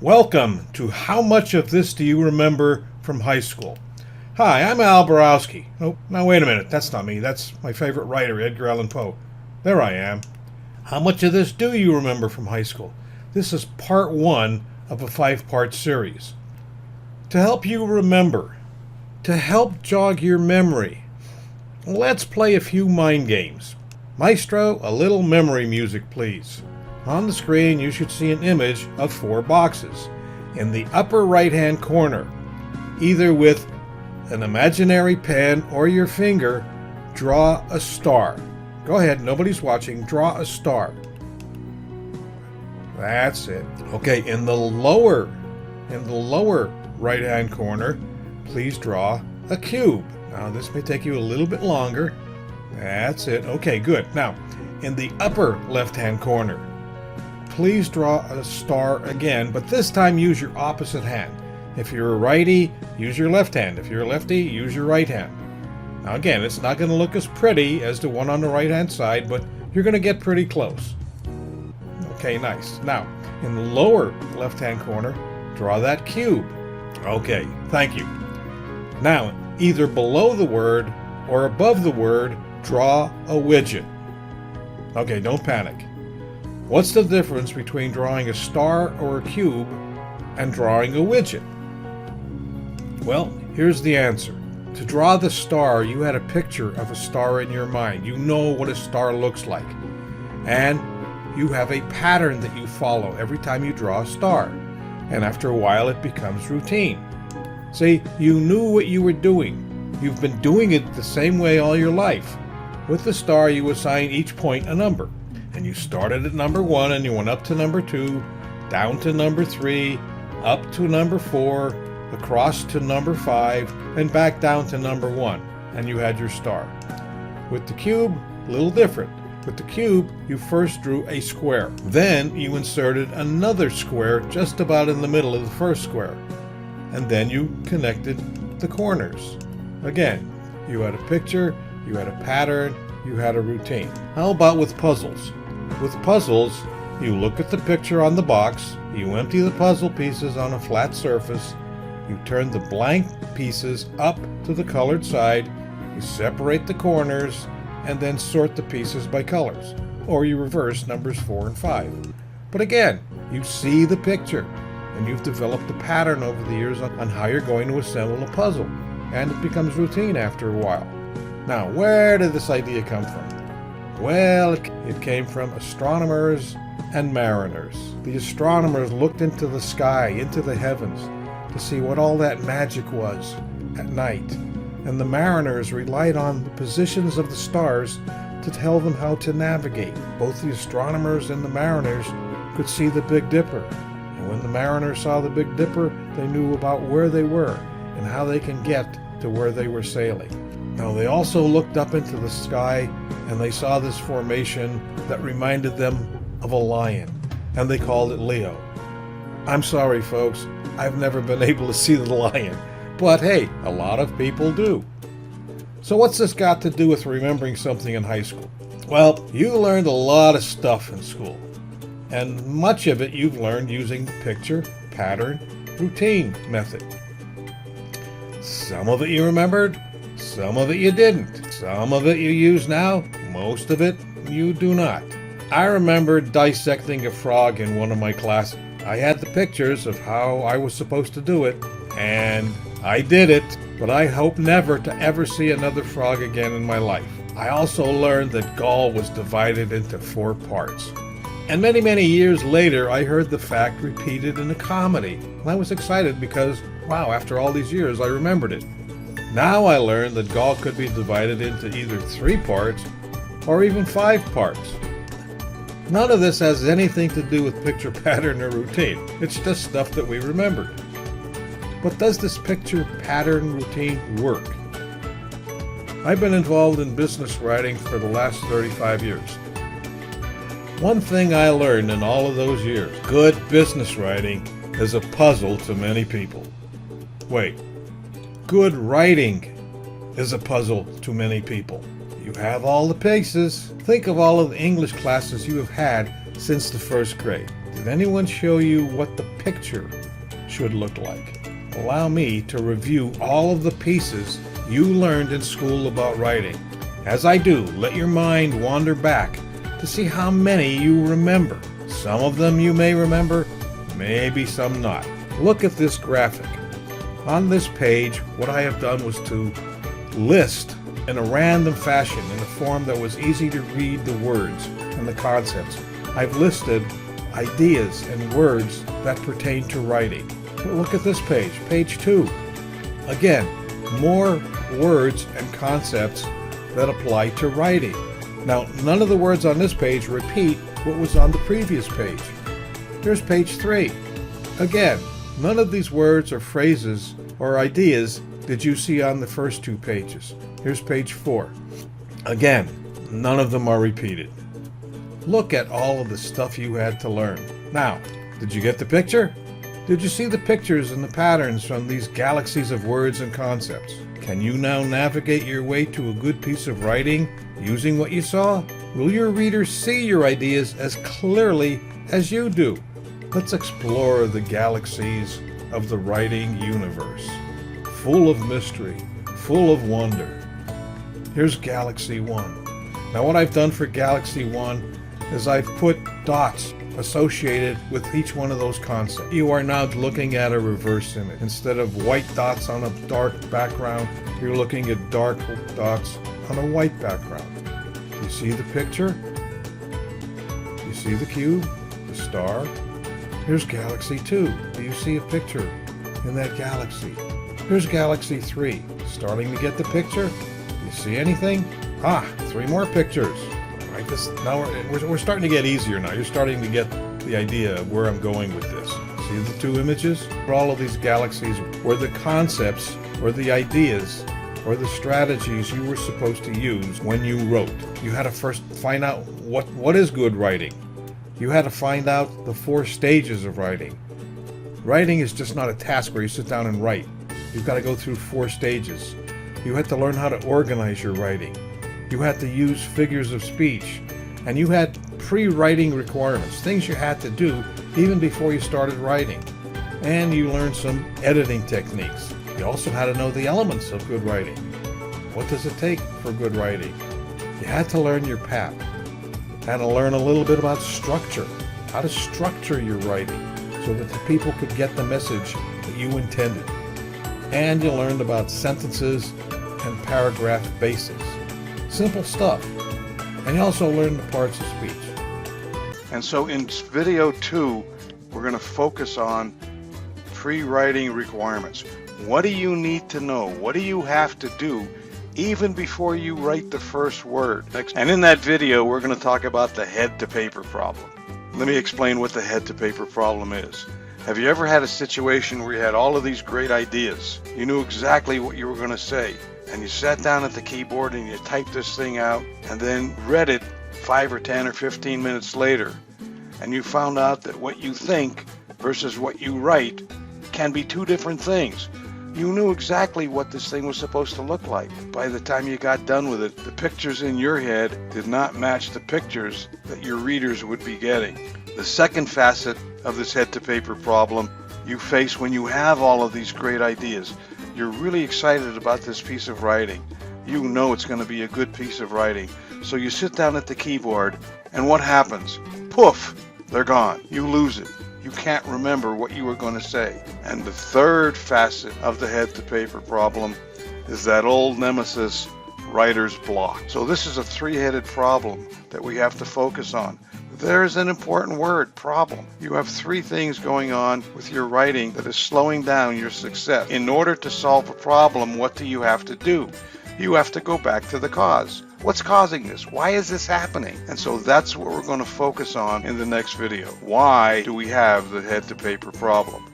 Welcome to How Much of This Do You Remember from High School? Hi, I'm Al Borowski. Oh, now wait a minute, that's not me. That's my favorite writer, Edgar Allan Poe. There I am. How much of this do you remember from high school? This is part one of a 5-part series. To help you remember, to help jog your memory, let's play a few mind games. Maestro, a little memory music, please. On the screen, you should see an image of 4 boxes. In the upper right-hand corner, either with an imaginary pen or your finger, draw a star. Go ahead, nobody's watching. Draw a star. That's it. Okay, in the lower right-hand corner, please draw a cube. Now, this may take you a little bit longer. That's it. Okay, good. Now, in the upper left-hand corner, please draw a star again, but this time use your opposite hand. If you're a righty, use your left hand. If you're a lefty, use your right hand. Now again, it's not going to look as pretty as the one on the right-hand side, but you're going to get pretty close. Okay, nice. Now, in the lower left-hand corner, draw that cube. Okay, thank you. Now, either below the word or above the word, draw a widget. Okay, don't panic. What's the difference between drawing a star or a cube and drawing a widget? Well, here's the answer. To draw the star, you had a picture of a star in your mind. You know what a star looks like. And you have a pattern that you follow every time you draw a star. And after a while, it becomes routine. See, you knew what you were doing. You've been doing it the same way all your life. With the star, you assign each point a number. And you started at number 1 and you went up to number 2, down to number 3, up to number 4, across to number 5, and back down to number 1. And you had your star. With the cube, a little different. With the cube, you first drew a square. Then you inserted another square just about in the middle of the first square. And then you connected the corners. Again, you had a picture, you had a pattern, you had a routine. How about with puzzles? With puzzles, you look at the picture on the box, you empty the puzzle pieces on a flat surface, you turn the blank pieces up to the colored side, you separate the corners, and then sort the pieces by colors. Or you reverse numbers 4 and 5. But again, you see the picture, and you've developed a pattern over the years on how you're going to assemble a puzzle, and it becomes routine after a while. Now, where did this idea come from? Well, it came from astronomers and mariners. The astronomers looked into the sky, into the heavens, to see what all that magic was at night. And the mariners relied on the positions of the stars to tell them how to navigate. Both the astronomers and the mariners could see the Big Dipper. And when the mariners saw the Big Dipper, they knew about where they were and how they can get to where they were sailing. Now, they also looked up into the sky and they saw this formation that reminded them of a lion, and they called it Leo. I'm sorry, folks, I've never been able to see the lion, but hey, a lot of people do. So what's this got to do with remembering something in high school? Well, you learned a lot of stuff in school, and much of it you've learned using the picture, pattern, routine method. Some of it you remembered, some of it you didn't. Some of it you use now, most of it you do not. I remember dissecting a frog in one of my classes. I had the pictures of how I was supposed to do it, and I did it, but I hope never to ever see another frog again in my life. I also learned that Gaul was divided into 4 parts. And many, many years later, I heard the fact repeated in a comedy. And I was excited because, wow, after all these years, I remembered it. Now I learned that Gaul could be divided into either 3 parts or even 5 parts. None of this has anything to do with picture, pattern, or routine. It's just stuff that we remembered. But does this picture, pattern, routine work? I've been involved in business writing for the last 35 years. One thing I learned in all of those years, good business writing is a puzzle to many people. Wait. Good writing is a puzzle to many people. You have all the pieces. Think of all of the English classes you have had since the first grade. Did anyone show you what the picture should look like? Allow me to review all of the pieces you learned in school about writing. As I do, let your mind wander back to see how many you remember. Some of them you may remember, maybe some not. Look at this graphic. On this page, what I have done was to list in a random fashion, in a form that was easy to read the words and the concepts. I've listed ideas and words that pertain to writing. But look at this page, page 2. Again, more words and concepts that apply to writing. Now, none of the words on this page repeat what was on the previous page. Here's page 3. Again, none of these words or phrases or ideas did you see on the first 2 pages. Here's page 4. Again, none of them are repeated. Look at all of the stuff you had to learn. Now, did you get the picture? Did you see the pictures and the patterns from these galaxies of words and concepts? Can you now navigate your way to a good piece of writing using what you saw? Will your readers see your ideas as clearly as you do? Let's explore the galaxies of the writing universe. Full of mystery, full of wonder. Here's Galaxy 1. Now what I've done for Galaxy 1 is I've put dots associated with each one of those concepts. You are now looking at a reverse image. Instead of white dots on a dark background, you're looking at dark dots on a white background. You see the picture? You see the cube? The star? Here's Galaxy 2. Do you see a picture in that galaxy? Here's Galaxy 3. Starting to get the picture? You see anything? 3 more pictures. Right, now we're starting to get easier now. You're starting to get the idea of where I'm going with this. See the 2 images? For all of these galaxies were the concepts or the ideas or the strategies you were supposed to use when you wrote. You had to first find out what is good writing. You had to find out the 4 stages of writing. Writing is just not a task where you sit down and write. You've got to go through 4 stages. You had to learn how to organize your writing. You had to use figures of speech. And you had pre-writing requirements, things you had to do even before you started writing. And you learned some editing techniques. You also had to know the elements of good writing. What does it take for good writing? You had to learn your PAP. Had to learn a little bit about structure, how to structure your writing so that the people could get the message that you intended. And you learned about sentences and paragraph bases. Simple stuff. And you also learned the parts of speech. And so in video 2, we're going to focus on pre-writing requirements. What do you need to know? What do you have to do even before you write the first word? And in that video, we're going to talk about the head-to-paper problem. Let me explain what the head-to-paper problem is. Have you ever had a situation where you had all of these great ideas? You knew exactly what you were going to say, and you sat down at the keyboard and you typed this thing out and then read it 5 or 10 or 15 minutes later, and you found out that what you think versus what you write can be 2 different things. You knew exactly what this thing was supposed to look like. By the time you got done with it, the pictures in your head did not match the pictures that your readers would be getting. The second facet of this head-to-paper problem you face when you have all of these great ideas. You're really excited about this piece of writing. You know it's going to be a good piece of writing. So you sit down at the keyboard, and what happens? Poof! They're gone. You lose it. You can't remember what you were going to say. And the third facet of the head-to-paper problem is that old nemesis, writer's block. So this is a 3-headed problem that we have to focus on. There's an important word, problem. You have 3 things going on with your writing that is slowing down your success. In order to solve a problem, what do you have to do? You have to go back to the cause. What's causing this? Why is this happening? And so that's what we're going to focus on in the next video. Why do we have the head-to-paper problem?